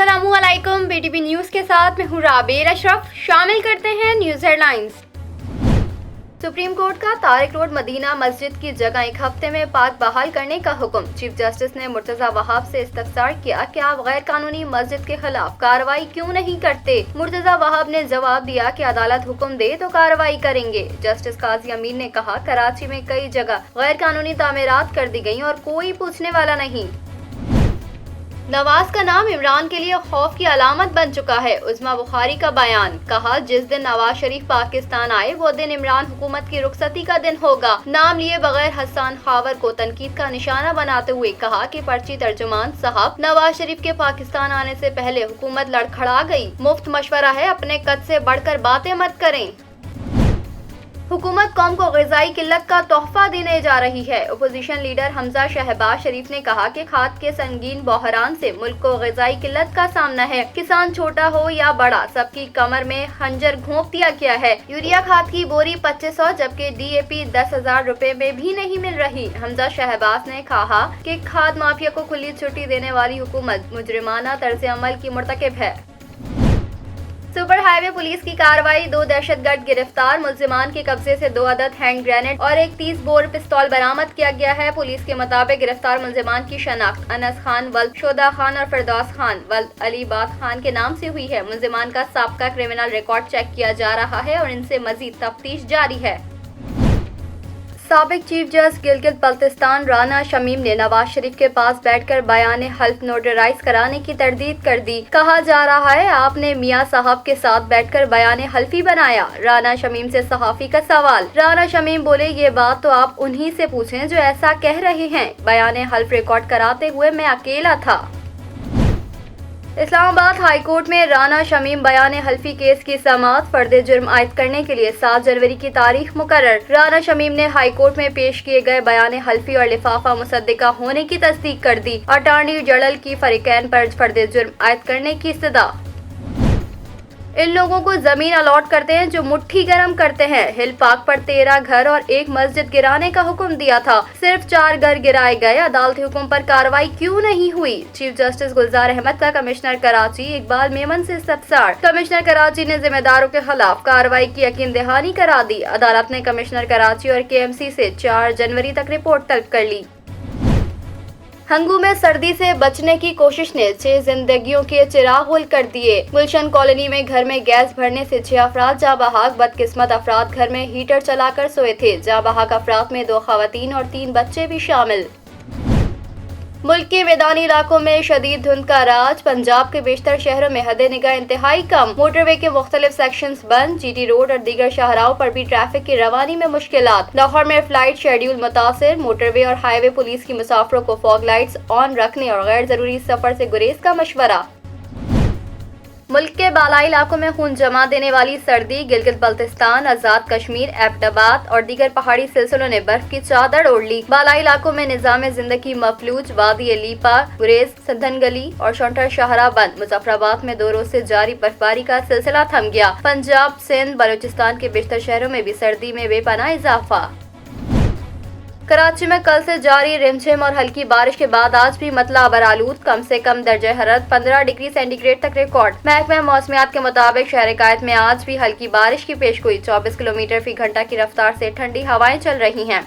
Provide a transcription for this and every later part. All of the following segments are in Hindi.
अस्सलामुअलैकुम। बीटीपी न्यूज़ के साथ मैं हूँ राबेर अशरफ। शामिल करते हैं न्यूज़ हेडलाइंस। सुप्रीम कोर्ट का तारिक रोड मदीना मस्जिद की जगह एक हफ्ते में पार्क बहाल करने का हुक्म। चीफ जस्टिस ने मुर्तजा वहाब से इस्तफसार किया कि आप गैर कानूनी मस्जिद के खिलाफ कार्रवाई क्यों नहीं करते। मुर्तजा वहाब ने जवाब दिया कि अदालत हुक्म दे तो कार्रवाई करेंगे। जस्टिस काजी अमीन ने कहा, कराची में कई जगह गैर कानूनी तामीरात कर दी गयी और कोई पूछने वाला नहीं। नवाज का नाम इमरान के लिए खौफ की अलामत बन चुका है। उस्मा बुखारी का बयान, कहा जिस दिन नवाज शरीफ पाकिस्तान आए वो दिन इमरान हुकूमत की रुखसती का दिन होगा। नाम लिए बगैर हसन खावर को तनकीद का निशाना बनाते हुए कहा कि पर्ची तर्जुमान साहब, नवाज शरीफ के पाकिस्तान आने से पहले हुकूमत लड़खड़ा गई। मुफ्त मशवरा है, अपने कद से बढ़कर बातें मत करें। हुकूमत कौम को ग़िज़ाई किल्लत का तोहफा देने जा रही है। अपोजिशन लीडर हमजा शहबाज शरीफ ने कहा कि खाद के संगीन बहरान से मुल्क को ग़िज़ाई किल्लत का सामना है। किसान छोटा हो या बड़ा, सबकी कमर में खंजर घोंप दिया गया है। यूरिया खाद की बोरी 2500 जबकि DAP 10,000 रुपए में भी नहीं मिल रही। हमजा शहबाज ने कहा कि खाद माफिया को खुली छुट्टी देने वाली हुकूमत मुजरिमाना तर्ज अमल की मुर्तकिब है। सुपर हाईवे पुलिस की कार्रवाई, 2 दहशतगर्द गिरफ्तार। मुल्जिमान के कब्जे से 2 अदद हैंड ग्रेनेड और एक 30 बोर पिस्तौल बरामद किया गया है। पुलिस के मुताबिक गिरफ्तार मुल्जिमान की शनाख्त अनस खान वल्द शोदा खान और फिरदौस खान वल्द अलीबाद खान के नाम से हुई है। मुल्जिमान का साबका क्रिमिनल रिकॉर्ड चेक किया जा रहा है और इनसे मजीद तफ्तीश जारी है। साबिक चीफ जस्टिस गिलगित बल्तिस्तान राना शमीम ने नवाज शरीफ के पास बैठकर बयान हल्फ नोटराइज कराने की तरदीद कर दी। कहा जा रहा है आपने मियां साहब के साथ बैठकर बयान हल्फी बनाया। राना शमीम से सहाफी का सवाल। राना शमीम बोले, ये बात तो आप उन्हीं से पूछें जो ऐसा कह रहे हैं। बयान हल्फ रिकॉर्ड कराते हुए मैं अकेला था। इस्लामाबाद हाई कोर्ट में राना शमीम बयान हल्फी केस की समाअत फर्द जुर्म आयद करने के लिए 7 जनवरी की तारीख मुकर्रर। राना शमीम ने हाई कोर्ट में पेश किए गए बयान हल्फी और लिफाफा मुसद्दिका होने की तस्दीक कर दी। अटॉर्नी जनरल की फरीकैन पर फर्द जुर्म आयद करने की इस्तदा। इन लोगों को जमीन अलॉट करते हैं जो मुट्ठी गरम करते हैं। हिल पार्क पर 13 घर और 1 मस्जिद गिराने का हुक्म दिया था, सिर्फ 4 घर गिराए गए। अदालती हुक्म पर कार्रवाई क्यों नहीं हुई। चीफ जस्टिस गुलजार अहमद का कमिश्नर कराची इकबाल मेमन से इस्तफसार। कमिश्नर कराची ने जिम्मेदारों के खिलाफ कार्रवाई की यकीन दहानी करा दी। अदालत ने कमिश्नर कराची और KMC से 4 जनवरी तक रिपोर्ट तलब कर ली। हंगू में सर्दी से बचने की कोशिश ने 6 जिंदगियों के चिराग गुल कर दिए। गुलशन कॉलोनी में घर में गैस भरने से 6 अफराद जाँ बहक। बदकिस्मत अफराद घर में हीटर चलाकर सोए थे। जाँ बहक अफराद में 2 खवातीन और 3 बच्चे भी शामिल। मुल्क के मैदानी इलाकों में शदीद धुंध का राज। पंजाब के बेशतर शहरों में हद निगाह इंतहाई कम। मोटरवे के मुख्तलिफ सेक्शंस बंद। GT रोड और दीगर शाहराओं पर भी ट्रैफिक की रवानी में मुश्किलात। लाहौर में फ्लाइट शेड्यूल मुतासिर। मोटरवे और हाईवे पुलिस की मुसाफिरों को फॉग लाइट्स ऑन रखने और गैर जरूरी सफर से गुरेज का मशवरा। मुल्क के बालाई इलाकों में खून जमा देने वाली सर्दी। गिलगित बल्तिस्तान, आजाद कश्मीर, एबटाबाद और दीगर पहाड़ी सिलसिलों ने बर्फ की चादर ओढ़ ली। बालाई इलाकों में निजाम जिंदगी मफलूज। वादी लीपा, गुरेज, संधन गली और शौंटर शाहरा बंद। मुजफ्फराबाद में 2 रोज से जारी बर्फबारी का सिलसिला थम गया। पंजाब, सिंध, बलूचिस्तान के बेशतर शहरों में भी सर्दी में बेपनाह इजाफा। कराची में कल से जारी रिमझिम और हल्की बारिश के बाद आज भी मतला अबरालूद। कम से कम दर्जा हरारत 15 डिग्री सेंटीग्रेड तक रिकॉर्ड। महकमा मौसमियात के मुताबिक शहर कायद में आज भी हल्की बारिश की पेशगोई। 24 किलोमीटर फी घंटा की रफ्तार से ठंडी हवाएं चल रही हैं।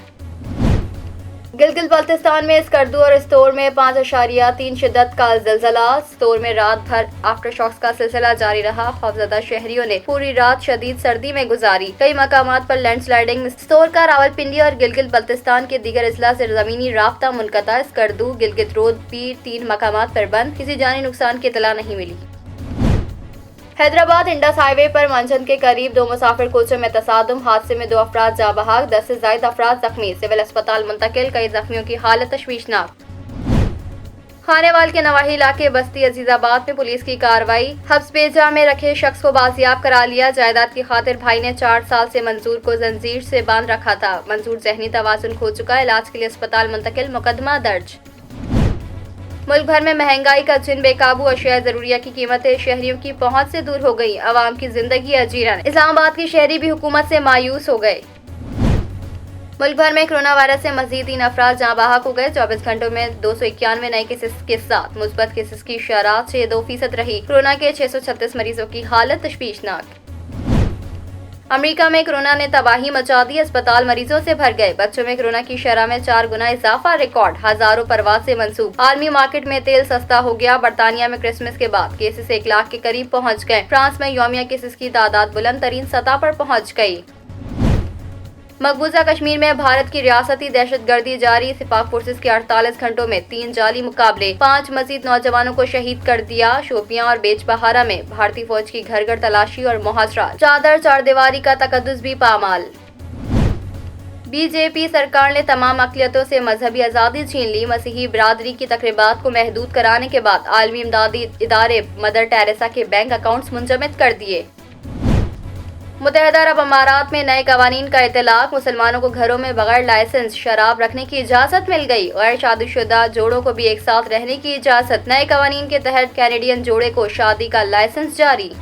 गिलगित बल्तिस्तान में स्कर्दू और स्तोर में 5.3 शिद्दत का ज़िलज़ला। स्तोर में रात भर आफ्टर शॉक्स का सिलसिला जारी रहा। खौफजदा शहरियों ने पूरी रात शदीद सर्दी में गुजारी। कई मकामात पर लैंडस्लाइडिंग। स्तोर का रावलपिंडी और गिलगित बल्तिस्तान के दीगर अजला से जमीनी राब्ता मुनक़ता। स्कर्दू, गिलगित रोड, पीर 3 मकामात पर बंद। किसी जानी नुकसान की इत्तला नहीं मिली। हैदराबाद इंडस हाईवे पर मंझंद के करीब 2 मुसाफिर कोचों में तसादुम। हादसे में 2 अफराद जाँ बहक, 10 से ज़ायद अफराद जख्मी। सिविल अस्पताल मुंतकिल। कई जख्मियों की हालत तशवीशनाक। खानेवाल के नवाही इलाके बस्ती अजीजाबाद में पुलिस की कार्रवाई। हब्स बेजा में रखे शख्स को बाजियाब करा लिया। जायदाद की खातिर भाई ने 4 साल से मंजूर को जंजीर से बांध रखा था। मंजूर जहनी तवाजुन खो चुका। इलाज के लिए अस्पताल मुंतकिल। मुकदमा दर्ज। मुल्क भर में महंगाई का जिन बेकाबू। अशिया जरूरिया की कीमतें शहरियों की पहुंच से दूर हो गई। अवाम की जिंदगी अजीरन। इस्लामाबाद के शहरी भी हुकूमत से मायूस हो गए। मुल्क भर में कोरोना वायरस से मजीद 3 अफराद जहां बाहक हो गए। 24 घंटों में 291 नए केसेस के साथ मुस्बत केसेस की शरह 6.2% रही। कोरोना के 636 मरीजों की हालत तशवीशनाक। अमेरिका में कोरोना ने तबाही मचा दी, अस्पताल मरीजों से भर गए। बच्चों में कोरोना की शरह में 4 गुना इजाफा रिकॉर्ड, हजारों परवाज से मंसूब। आलमी मार्केट में तेल सस्ता हो गया। बरतानिया में क्रिसमस के बाद केसेस 1 लाख के करीब पहुंच गए। फ्रांस में यौमिया केसेस की तादाद बुलंद तरीन सतह पर पहुंच गई। मकबूजा कश्मीर में भारत की रियासती दहशतगर्दी जारी। सिपाह फोर्सेस के 48 घंटों में 3 जाली मुकाबले, 5 मजीद नौजवानों को शहीद कर दिया। शोपियां और बेजबहारा में भारतीय फौज की घर घर तलाशी और मुहासरा। चादर चारदीवारी का तकद्दुस भी पामाल। बीजेपी सरकार ने तमाम अक़लियतों से मजहबी आज़ादी छीन ली। मसीही बिरादरी की तकरीबात को महदूद कराने के बाद आलमी इमदादी इदारे मदर टेरेसा के बैंक अकाउंट्स मुंजमद कर दिए। मुत्तहदा अरब अमारात में नए कवानीन का इतलाक। मुसलमानों को घरों में बगैर लाइसेंस शराब रखने की इजाज़त मिल गई। गैर शादीशुदा जोड़ों को भी एक साथ रहने की इजाज़त। नए कवानीन के तहत कैनेडियन जोड़े को शादी का लाइसेंस जारी।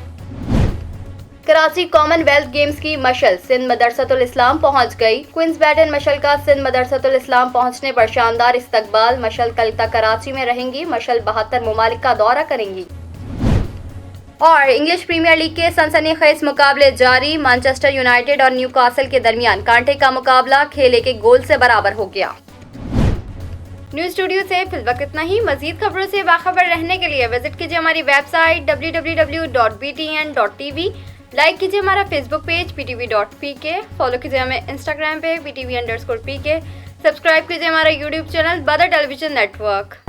कराची कॉमनवेल्थ गेम्स की मशल सिंध मदरसतुल इस्लाम पहुंच गई। क्वींस बैटन मशल का सिंध मदरसतुल इस्लाम पहुंचने पर शानदार इस्तकबाल। मशल कल तक कराची में रहेंगी। मशल 72 ममालिक का दौरा करेंगी। और इंग्लिश प्रीमियर लीग के सनसनीखेज मुकाबले जारी। मैनचेस्टर यूनाइटेड और न्यूकासल के दरमियान कांटे का मुकाबला खेले के गोल से बराबर हो गया। न्यूज़ स्टूडियो से फिलहाल इतना ही। मजीद खबरों से बाखबर रहने के लिए विजिट कीजिए हमारी वेबसाइट www.btn.tv। लाइक कीजिए हमारा फेसबुक पेज ptv.pk। फॉलो कीजिए हमें इंस्टाग्राम पे ptv_pk। सब्सक्राइब कीजिए हमारा यूट्यूब चैनल बदर टेलीविजन नेटवर्क।